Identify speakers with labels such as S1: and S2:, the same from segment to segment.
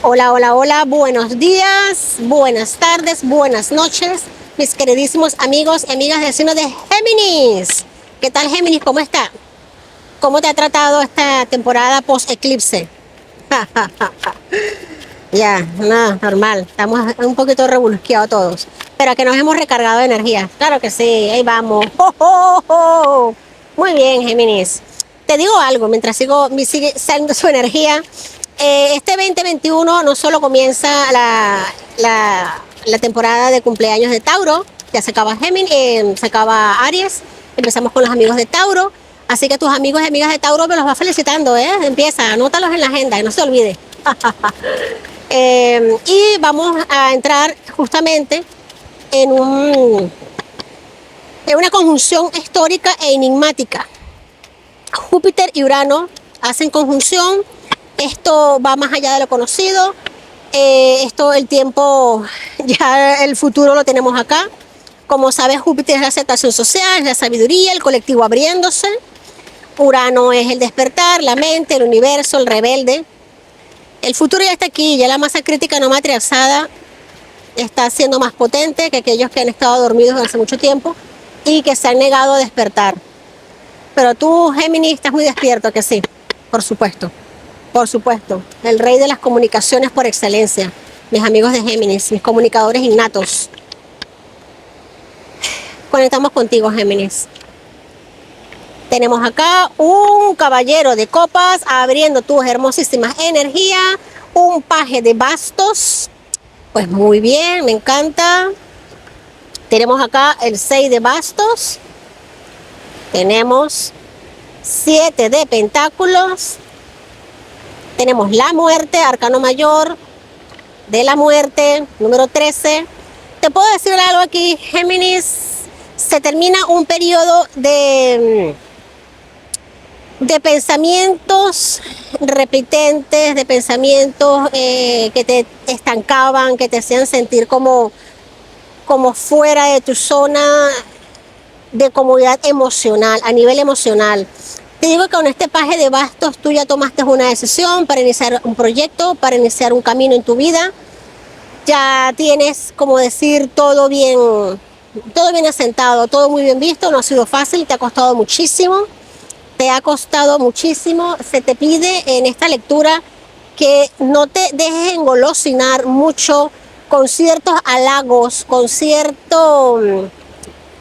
S1: Hola, hola, hola, buenos días, buenas tardes, buenas noches, mis queridísimos amigos y amigas del signo de Géminis. ¿Qué tal, Géminis? ¿Cómo está? ¿Cómo te ha tratado esta temporada post-eclipse? Ya, nada, normal. Estamos un poquito revolqueados todos, pero que nos hemos recargado de energía. Claro que sí, ahí vamos. ¡Oh, oh, oh! Muy bien, Géminis. Te digo algo, mientras sigue saliendo su energía. Este 2021 no solo comienza la temporada de cumpleaños de Tauro, ya se acaba Géminis, se acaba Aries, empezamos con los amigos de Tauro, así que tus amigos y amigas de Tauro me los va felicitando, ¿eh? Empieza, anótalos en la agenda, que no se olvide. Y vamos a entrar justamente en, en una conjunción histórica e enigmática. Júpiter y Urano hacen conjunción. Esto va más allá de lo conocido. El tiempo, ya el futuro lo tenemos acá. Como sabes, Júpiter es la aceptación social, es la sabiduría, el colectivo abriéndose. Urano es el despertar, la mente, el universo, el rebelde. El futuro ya está aquí, ya la masa crítica no materializada está siendo más potente que aquellos que han estado dormidos hace mucho tiempo y que se han negado a despertar. Pero tú, Géminis, estás muy despierto, que sí, por supuesto. Por supuesto, el rey de las comunicaciones por excelencia. Mis amigos de Géminis, mis comunicadores innatos. Conectamos contigo, Géminis. Tenemos acá un caballero de copas abriendo tus hermosísimas energías. Un paje de bastos. Pues muy bien, me encanta. Tenemos acá el 6 de bastos. Tenemos 7 de pentáculos. Tenemos la muerte, arcano mayor de la muerte, número 13. Te puedo decir algo aquí, Géminis. Se termina un periodo de pensamientos repitentes, de pensamientos que te estancaban, que te hacían sentir como fuera de tu zona de comodidad emocional, a nivel emocional. Te digo que con este paje de bastos tú ya tomaste una decisión para iniciar un proyecto, para iniciar un camino en tu vida. Ya tienes, como decir, todo bien asentado, todo muy bien visto. No ha sido fácil, te ha costado muchísimo. Se te pide en esta lectura que no te dejes engolosinar mucho con ciertos halagos, con cierto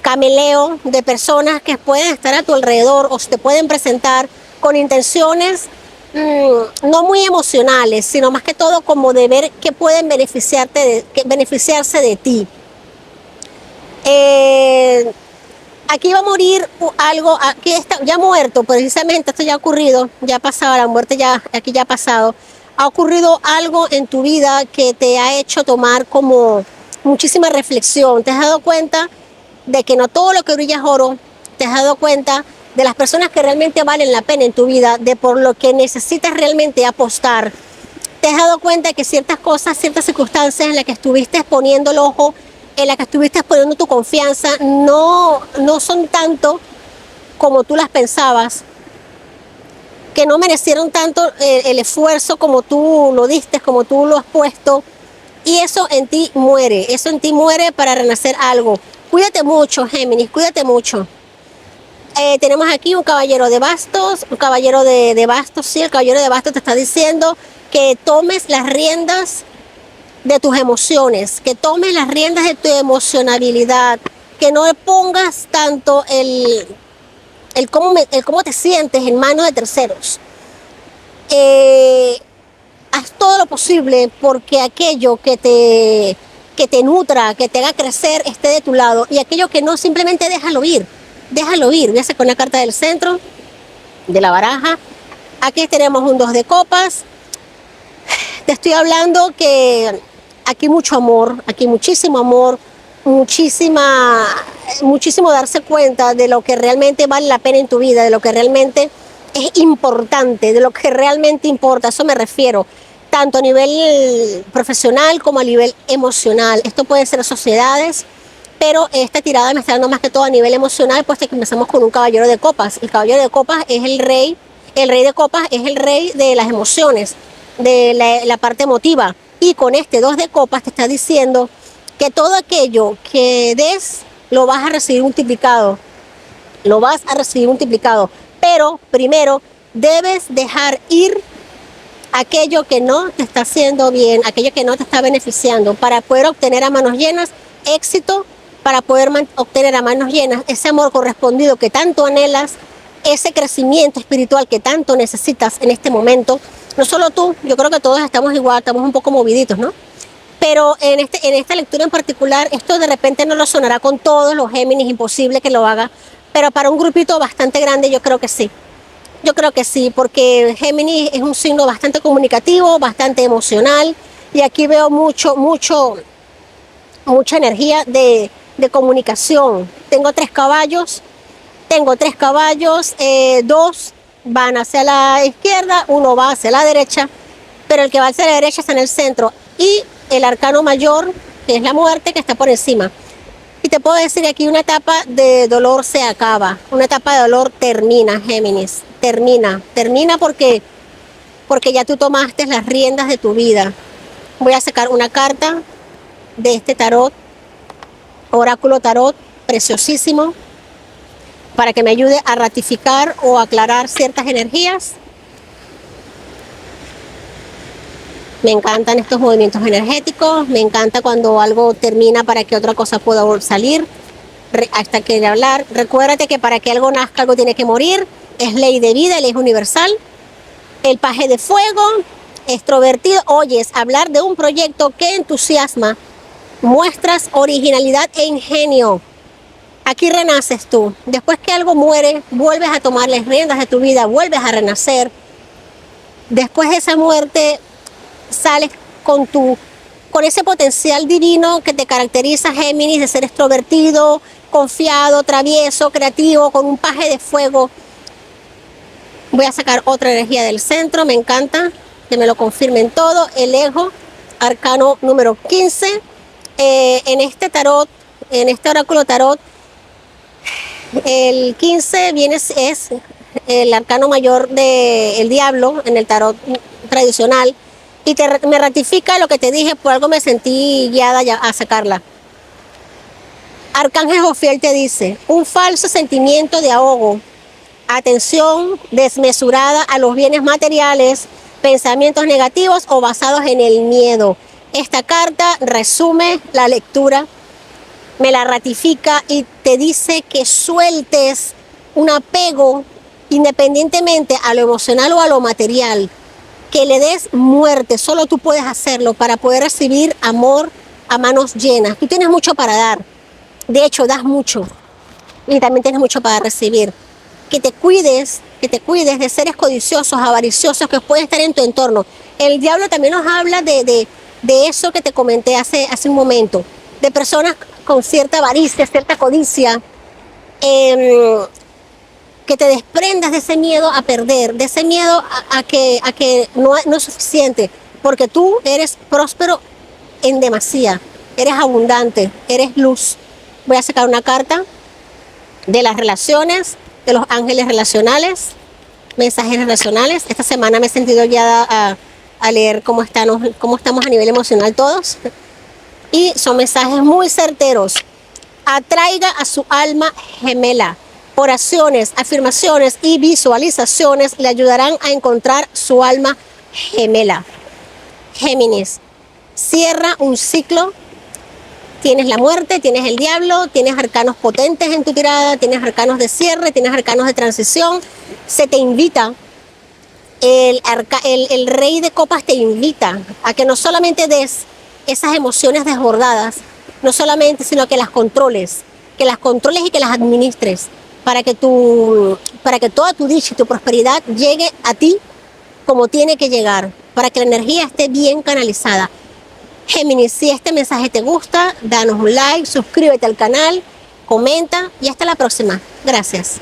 S1: cameleo de personas que pueden estar a tu alrededor o se te pueden presentar con intenciones no muy emocionales, sino más que todo como de ver que pueden beneficiarse de ti. Aquí va a morir algo, aquí está ya muerto, precisamente esto ya ha ocurrido, ya ha pasado, la muerte aquí ya ha pasado. Ha ocurrido algo en tu vida que te ha hecho tomar como muchísima reflexión. Te has dado cuenta de que no todo lo que brilla es oro. Te has dado cuenta de las personas que realmente valen la pena en tu vida, de por lo que necesitas realmente apostar. Te has dado cuenta de que ciertas cosas, ciertas circunstancias en las que estuviste poniendo el ojo, en las que estuviste poniendo tu confianza, no son tanto como tú las pensabas, que no merecieron tanto el esfuerzo como tú lo diste, como tú lo has puesto, y eso en ti muere para renacer algo. Cuídate mucho, Géminis, cuídate mucho. Tenemos aquí un caballero de bastos, sí, el caballero de bastos te está diciendo que tomes las riendas de tus emociones, que tomes las riendas de tu emocionabilidad, que no pongas tanto el cómo te sientes en manos de terceros. Haz todo lo posible porque aquello que te nutra, que te haga crecer, esté de tu lado, y aquello que no, simplemente déjalo ir. Voy a hacer con la carta del centro de la baraja. Aquí tenemos un 2 de copas. Te estoy hablando que aquí mucho amor, aquí muchísimo amor, muchísimo darse cuenta de lo que realmente vale la pena en tu vida, de lo que realmente es importante, de lo que realmente importa. A eso me refiero, tanto a nivel profesional como a nivel emocional. Esto puede ser sociedades, pero esta tirada me está dando más que todo a nivel emocional, puesto que empezamos con un caballero de copas. El caballero de copas es el rey de copas es el rey de las emociones. de la parte emotiva. Y con este 2 de copas te está diciendo que todo aquello que des lo vas a recibir multiplicado. Lo vas a recibir multiplicado. Pero primero debes dejar ir aquello que no te está haciendo bien, aquello que no te está beneficiando, para poder obtener a manos llenas éxito, para poder obtener a manos llenas ese amor correspondido que tanto anhelas, ese crecimiento espiritual que tanto necesitas en este momento. No solo tú, yo creo que todos estamos igual, estamos un poco moviditos, ¿no? Pero en esta lectura en particular, esto de repente no lo sonará con todos los Géminis, imposible que lo haga, pero para un grupito bastante grande yo creo que sí. Yo creo que sí, porque Géminis es un signo bastante comunicativo, bastante emocional, y aquí veo mucha energía de comunicación. Tengo tres caballos, 2 van hacia la izquierda, 1 va hacia la derecha, pero el que va hacia la derecha está en el centro, y el arcano mayor, que es la muerte, que está por encima. Y te puedo decir que aquí una etapa de dolor se acaba, una etapa de dolor termina, Géminis, termina porque ya tú tomaste las riendas de tu vida. Voy a sacar una carta de este tarot, oráculo tarot, preciosísimo, para que me ayude a ratificar o aclarar ciertas energías. Me encantan estos movimientos energéticos, me encanta cuando algo termina para que otra cosa pueda salir, hasta que hablar. Recuérdate que para que algo nazca, algo tiene que morir, es ley de vida, ley universal. El paje de fuego, extrovertido, oyes hablar de un proyecto que entusiasma, muestras originalidad e ingenio. Aquí renaces tú. Después que algo muere, vuelves a tomar las riendas de tu vida, vuelves a renacer. Después de esa muerte, sales con ese potencial divino que te caracteriza, Géminis, de ser extrovertido, confiado, travieso, creativo, con un paje de fuego. Voy a sacar otra energía del centro, me encanta que me lo confirmen todo. El ego, arcano número 15. En este tarot, en este oráculo tarot, el 15 es el arcano mayor del diablo en el tarot tradicional. Y me ratifica lo que te dije, por algo me sentí guiada ya a sacarla. Arcángel Jofiel te dice, un falso sentimiento de ahogo, atención desmesurada a los bienes materiales, pensamientos negativos o basados en el miedo. Esta carta resume la lectura, me la ratifica y te dice que sueltes un apego independientemente a lo emocional o a lo material, que le des muerte, solo tú puedes hacerlo para poder recibir amor a manos llenas. Tú tienes mucho para dar, de hecho das mucho y también tienes mucho para recibir. Que te cuides de seres codiciosos, avariciosos que pueden estar en tu entorno. El diablo también nos habla de eso que te comenté hace un momento, de personas con cierta avaricia, cierta codicia, que te desprendas de ese miedo a perder, de ese miedo a que no es suficiente, porque tú eres próspero en demasía, eres abundante, eres luz. Voy a sacar una carta de las relaciones, de los ángeles relacionales, mensajes relacionales. Esta semana me he sentido guiada a leer cómo estamos a nivel emocional todos, y son mensajes muy certeros. Atraiga a su alma gemela. Oraciones, afirmaciones y visualizaciones le ayudarán a encontrar su alma gemela. Géminis, cierra un ciclo. Tienes la muerte, tienes el diablo, tienes arcanos potentes en tu tirada, tienes arcanos de cierre, tienes arcanos de transición. Se te invita, el rey de copas te invita a que no solamente des esas emociones desbordadas, no solamente, sino que las controles y que las administres, para que toda tu dicha y tu prosperidad llegue a ti como tiene que llegar, para que la energía esté bien canalizada. Géminis, si este mensaje te gusta, danos un like, suscríbete al canal, comenta y hasta la próxima. Gracias.